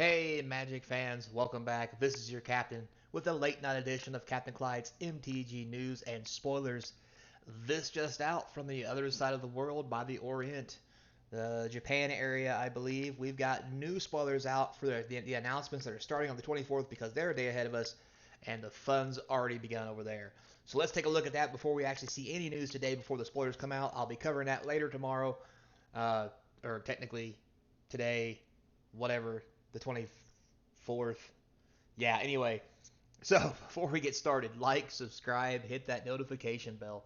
Hey, Magic fans, welcome back. This is your captain with a late night edition of Capnclyde's MTG news and spoilers. This just out from the other side of the world by the Orient, the Japan area, I believe. We've got new spoilers out for the announcements that are starting on the 24th because they're a day ahead of us, and the fun's already begun over there. So let's take a look at that before we actually see any news today before the spoilers come out. I'll be covering that later tomorrow, uh, or technically today, whatever, the 24th. Yeah, anyway, so before we get started, like, subscribe, hit that notification bell.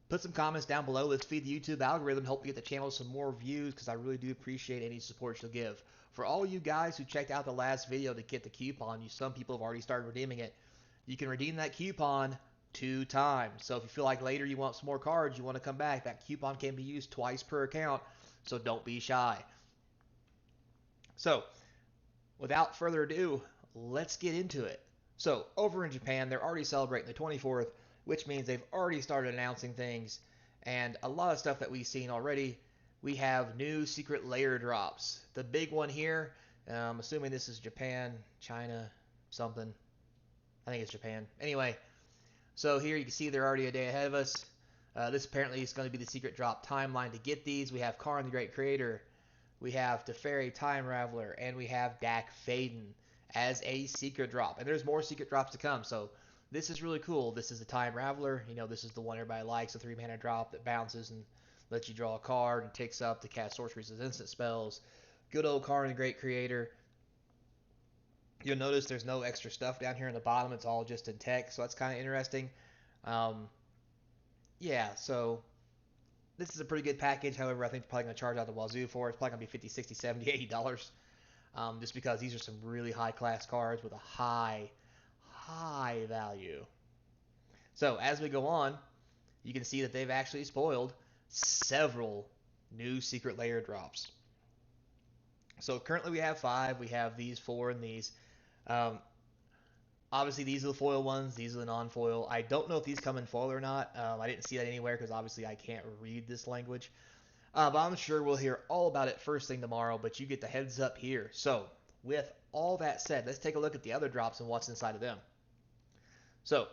Put some comments down below. Let's feed the YouTube algorithm, help get the channel some more views because I really do appreciate any support you'll give. For all you guys who checked out the last video to get the coupon, some people have already started redeeming it. You can redeem that coupon 2 times. So if you feel like later you want some more cards, you want to come back, that coupon can be used twice per account. So don't be shy. So without further ado, let's get into it. So, over in Japan, they're already celebrating the 24th, which means they've already started announcing things, and a lot of stuff that we've seen already. We have new secret layer drops. The big one here, assuming this is Japan, China, something. I think it's Japan. Anyway, so here you can see they're already a day ahead of us. This apparently is going to be the secret drop timeline to get these. We have Karn the Great Creator, we have Teferi Time Raveler, and we have Dak Faden as a secret drop. And there's more secret drops to come, so this is really cool. This is the Time Raveler. This is the one everybody likes, a 3-mana drop that bounces and lets you draw a card and takes up to cast sorceries as instant spells. Good old Karn the Great Creator. You'll notice there's no extra stuff down here in the bottom. It's all just in text, so that's kind of interesting. Um, yeah, so this is a pretty good package. However, I think they're probably going to charge out the wazoo for it. It's probably going to be 50, 60, 70, $80. Just because these are some really high class cards with a high value. So as we go on, you can see that they've actually spoiled several new secret layer drops. So currently we have 5. We have these 4 and these. Um, Obviously, these are the foil ones. These are the non-foil. I don't know if these come in foil or not. I didn't see that anywhere because obviously I can't read this language. But I'm sure we'll hear all about it first thing tomorrow, but you get the heads up here. So, with all that said, let's take a look at the other drops and what's inside of them. So,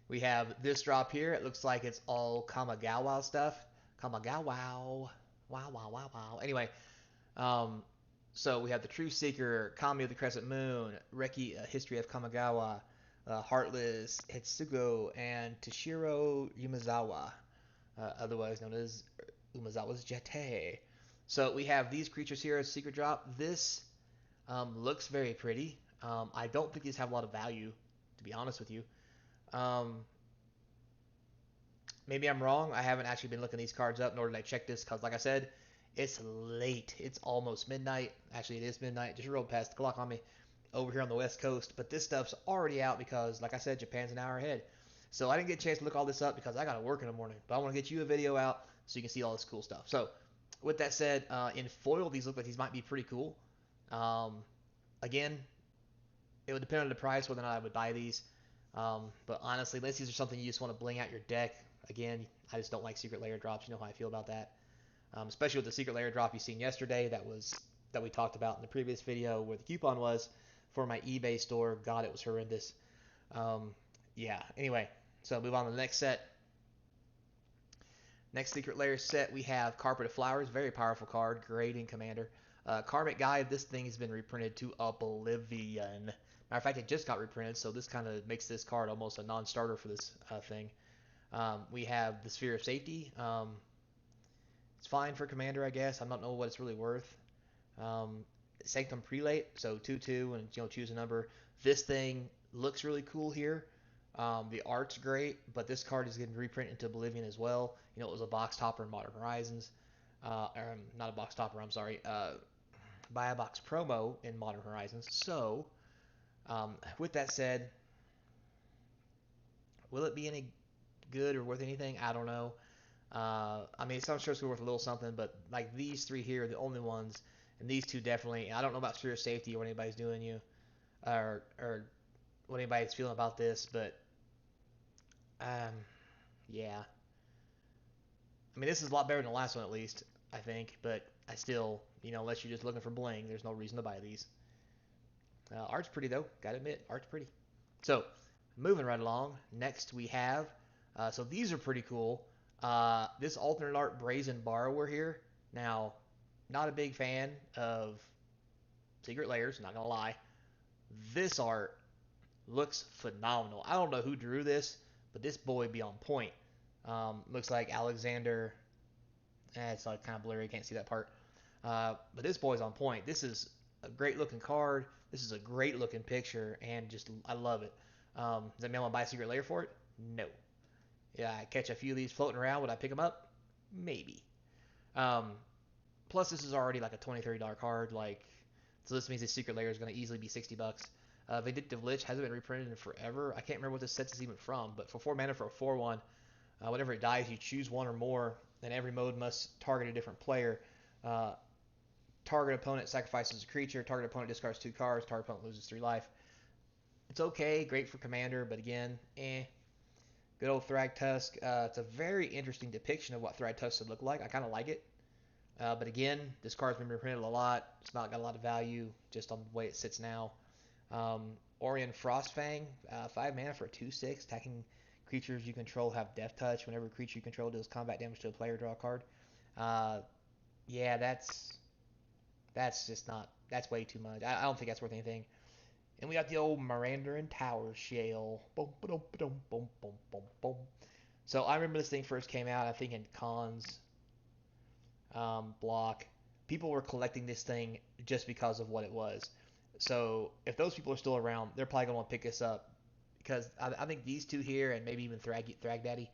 we have this drop here. It looks like it's all Kamigawa stuff. Kamigawa. Wow, wow, wow, wow. Anyway, so we have the True Seeker, Kami of the Crescent Moon, Reki, History of Kamigawa, Heartless, Hitsugo, and Toshiro Umezawa, otherwise known as Umezawa's Jete. So we have these creatures here as secret drop. This looks very pretty. I don't think these have a lot of value, to be honest with you. Maybe I'm wrong. I haven't actually been looking these cards up, nor did I check this, because like I said, it's late. It's almost midnight. Actually, it is midnight. Just rolled past the clock on me over here on the West Coast. But this stuff's already out because, like I said, Japan's an hour ahead. So I didn't get a chance to look all this up because I got to work in the morning. But I want to get you a video out so you can see all this cool stuff. So with that said, in foil, these look like these might be pretty cool. Again, it would depend on the price whether or not I would buy these. But honestly, unless these are something you just want to bling out your deck, again, I just don't like secret layer drops. You know how I feel about that. Especially with the secret layer drop you seen yesterday that we talked about in the previous video where the coupon was for my eBay store. God, it was horrendous. Yeah, anyway, so move on to the next set. Next secret layer set, we have Carpet of Flowers. Very powerful card. Great in Commander. Karmic Guide, this thing has been reprinted to oblivion. Matter of fact, it just got reprinted, so this kind of makes this card almost a non-starter for this thing. We have the Sphere of Safety. It's fine for Commander, I guess. I don't know what it's really worth. Sanctum Prelate, so 2/2, and choose a number. This thing looks really cool here. The art's great, but this card is getting reprinted into Oblivion as well. It was a box topper in Modern Horizons. Not a box topper, I'm sorry. Buy a box promo in Modern Horizons. So, with that said, will it be any good or worth anything? I don't know. I mean, some sure it's worth a little something, but like these 3 here are the only ones, and these 2 definitely. I don't know about Sphere of Safety or what anybody's doing or what anybody's feeling about this, but yeah. I mean, this is a lot better than the last one at least. I think, but I still, unless you're just looking for bling, there's no reason to buy these. Art's pretty though, gotta admit, art's pretty. So, moving right along, next we have, so these are pretty cool. This alternate art Brazen Borrower here. Now, not a big fan of Secret Layers, not gonna lie. This art looks phenomenal. I don't know who drew this, but this boy be on point. Looks like Alexander. It's like kind of blurry, can't see that part. But this boy's on point. This is a great looking card. This is a great looking picture, and just I love it. Does that mean I'm gonna buy a Secret Layer for it? No. Yeah, I catch a few of these floating around. Would I pick them up? Maybe. Um, Plus, this is already like a $20-$30 card. So this means the Secret Layer is going to easily be $60. Vindictive Lich hasn't been reprinted in forever. I can't remember what this set is even from, but for 4 mana for a 4/1, whenever it dies, you choose one or more, and every mode must target a different player. Uh, Target opponent sacrifices a creature. Target opponent discards 2 cards. Target opponent loses 3 life. It's okay, great for Commander, but again, eh. Good old Thragtusk. It's a very interesting depiction of what Thragtusk would look like. I kind of like it. But again, this card's been reprinted a lot. It's not got a lot of value just on the way it sits now. Orion Frostfang, 5 mana for a 2/6. Attacking creatures you control have Death Touch. Whenever a creature you control does combat damage to a player, draw a card. Uh, yeah, that's just not. That's way too much. I don't think that's worth anything. And we got the old Mirandarin Tower Shale. Boom, boom, boom, boom, boom, boom, boom. So I remember this thing first came out, I think in cons block. People were collecting this thing just because of what it was. So if those people are still around, they're probably going to want to pick this up because I think these two here and maybe even Thrag Daddy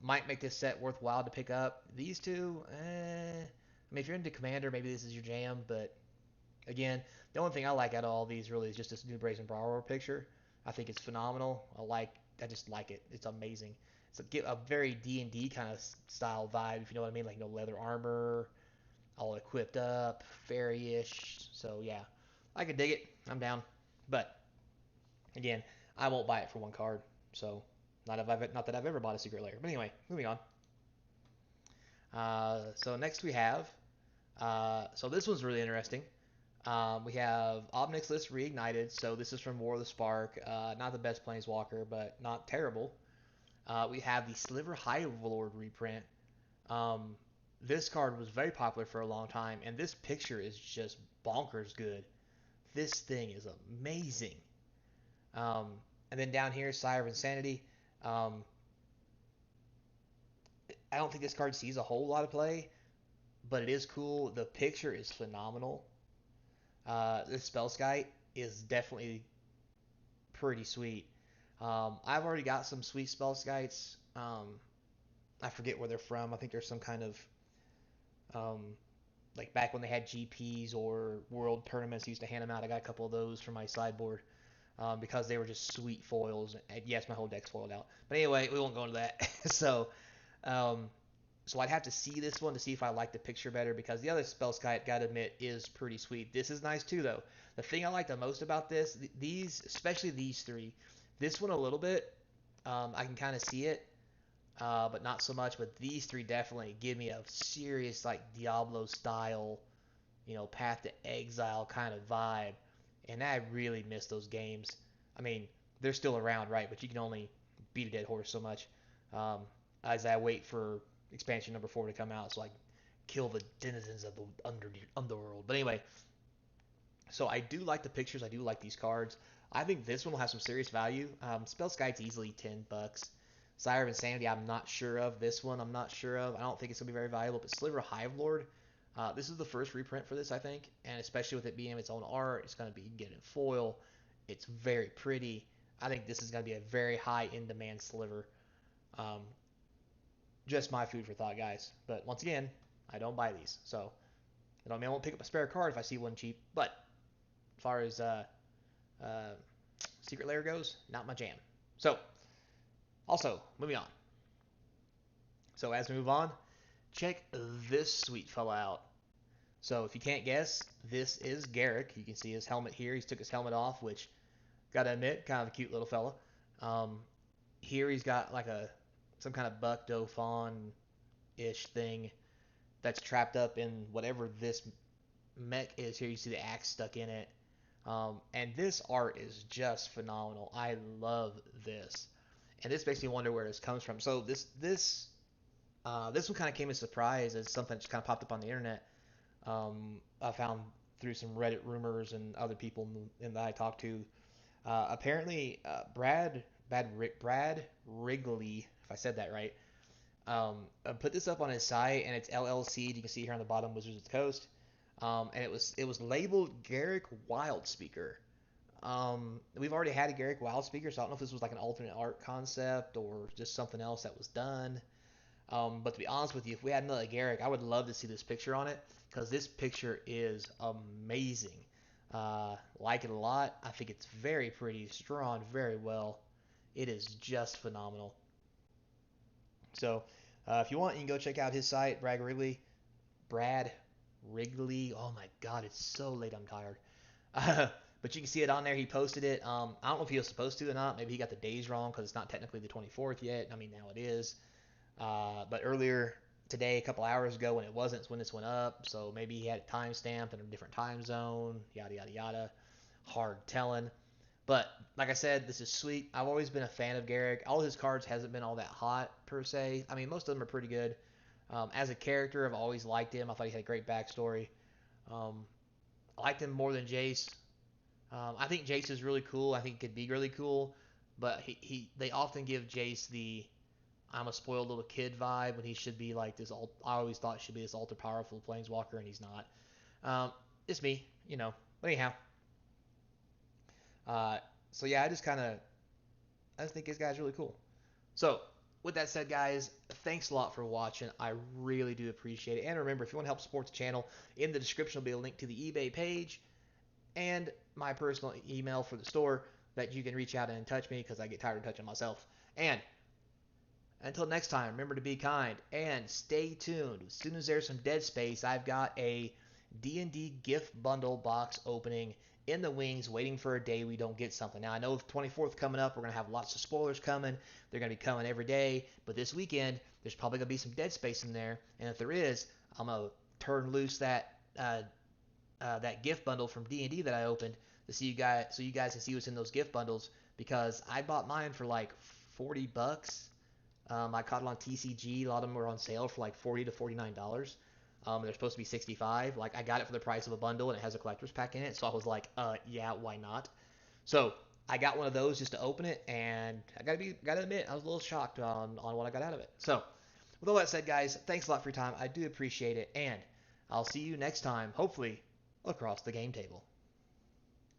might make this set worthwhile to pick up. These two, I mean, if you're into Commander, maybe this is your jam. But again, the only thing I like out of all these really is just this new Brazen Borrower picture. I think it's phenomenal. I just like it. It's amazing. It's a very D&D kind of style vibe, if you know what I mean, like leather armor, all equipped up, fairy-ish. So yeah, I could dig it. I'm down. But again, I won't buy it for one card. So not that I've ever bought a Secret Layer. But anyway, moving on. So next we have. So this one's really interesting. We have Obnix List Reignited. So this is from War of the Spark. Not the best Planeswalker, but not terrible. We have the Sliver Hive Lord reprint. This card was very popular for a long time, and this picture is just bonkers good. This thing is amazing. Um, and then down here, Sire of Insanity. Um, I don't think this card sees a whole lot of play, but it is cool. The picture is phenomenal. This Spellskite is definitely pretty sweet. I've already got some sweet Spellskites. I forget where they're from. I think there's some kind of um, like back when they had GPs or world tournaments, used to hand them out. I got a couple of those for my sideboard because they were just sweet foils. And yes, my whole deck's foiled out. But anyway, we won't go into that. Um, so I'd have to see this one to see if I like the picture better because the other Spellskite, gotta admit, is pretty sweet. This is nice too, though. The thing I like the most about this, these, especially these three, this one a little bit, I can kind of see it, but not so much. But these three definitely give me a serious like Diablo style, Path to Exile kind of vibe, and I really miss those games. I mean, they're still around, right? But you can only beat a dead horse so much. Um, as I wait for expansion number 4 to come out, so I kill the denizens of the underworld. But anyway, so I do like the pictures. I do like these cards. I think this one will have some serious value. Spellskite's easily $10. Sire of Insanity, I'm not sure of. This one, I'm not sure of. I don't think it's going to be very valuable. But Sliver Hive Lord, this is the first reprint for this, I think. And especially with it being its own art, it's going to be you can get it in foil. It's very pretty. I think this is going to be a very high in demand sliver. Um, just my food for thought, guys. But once again, I don't buy these. So, I mean, I won't pick up a spare card if I see one cheap. But as far as uh, Secret Lair goes, not my jam. So, also, moving on. So as we move on, check this sweet fella out. So if you can't guess, this is Garrick. You can see his helmet here. He's took his helmet off, which, gotta admit, kind of a cute little fella. Here he's got like some kind of buck doe fawn ish thing. that's trapped up in whatever this mech is here. You see the axe stuck in it. And this art is just phenomenal. I love this. And this makes me wonder where this comes from. So this one kind of came as a surprise as something that just kind of popped up on the internet. I found through some Reddit rumors and other people that I talked to. Apparently, Brad Wrigley, if I said that right, put this up on his site, and it's LLC. You can see here on the bottom, Wizards of the Coast, and it was labeled Garrick Wildspeaker. We've already had a Garrick Wildspeaker, so I don't know if this was like an alternate art concept or just something else that was done. But to be honest with you, if we had another Garrick, I would love to see this picture on it because this picture is amazing. Like it a lot. I think it's very pretty, it's drawn very well. It is just phenomenal. So, if you want, you can go check out his site, Brad Wrigley. Brad Wrigley. Oh my God, it's so late. I'm tired. But you can see it on there. He posted it. I don't know if he was supposed to or not. Maybe he got the days wrong because it's not technically the 24th yet. I mean, now it is. But earlier today, a couple hours ago, when it wasn't, it's when this went up. So maybe he had it time stamped in a different time zone. Yada yada yada. Hard telling. But like I said, this is sweet. I've always been a fan of Garrick. All his cards hasn't been all that hot per se. I mean, most of them are pretty good. As a character, I've always liked him. I thought he had a great backstory. Um, I liked him more than Jace. I think Jace is really cool. I think he could be really cool, but they often give Jace the I'm a spoiled little kid vibe when he should be like this. I always thought he should be this ultra powerful planeswalker, and he's not. It's me, you know. But anyhow, uh, so yeah, I just think this guy's really cool. So with that said, guys, thanks a lot for watching. I really do appreciate it. And remember, if you want to help support the channel, in the description will be a link to the eBay page and my personal email for the store that you can reach out and touch me because I get tired of touching myself. And until next time, remember to be kind and stay tuned. As soon as there's some dead space, I've got a D&D gift bundle box opening in the wings, waiting for a day we don't get something. Now, I know the 24th coming up, we're going to have lots of spoilers coming. They're going to be coming every day. But this weekend, there's probably going to be some dead space in there. And if there is, I'm going to turn loose that gift bundle from D&D that I opened to see you guys, so you guys can see what's in those gift bundles because I bought mine for like $40. I caught it on TCG. A lot of them were on sale for like $40 to $49. They're supposed to be 65. Like I got it for the price of a bundle, and it has a collector's pack in it. So I was like, yeah, why not? So I got one of those just to open it, and I gotta admit, I was a little shocked on what I got out of it. So with all that said, guys, thanks a lot for your time. I do appreciate it, and I'll see you next time, hopefully across the game table.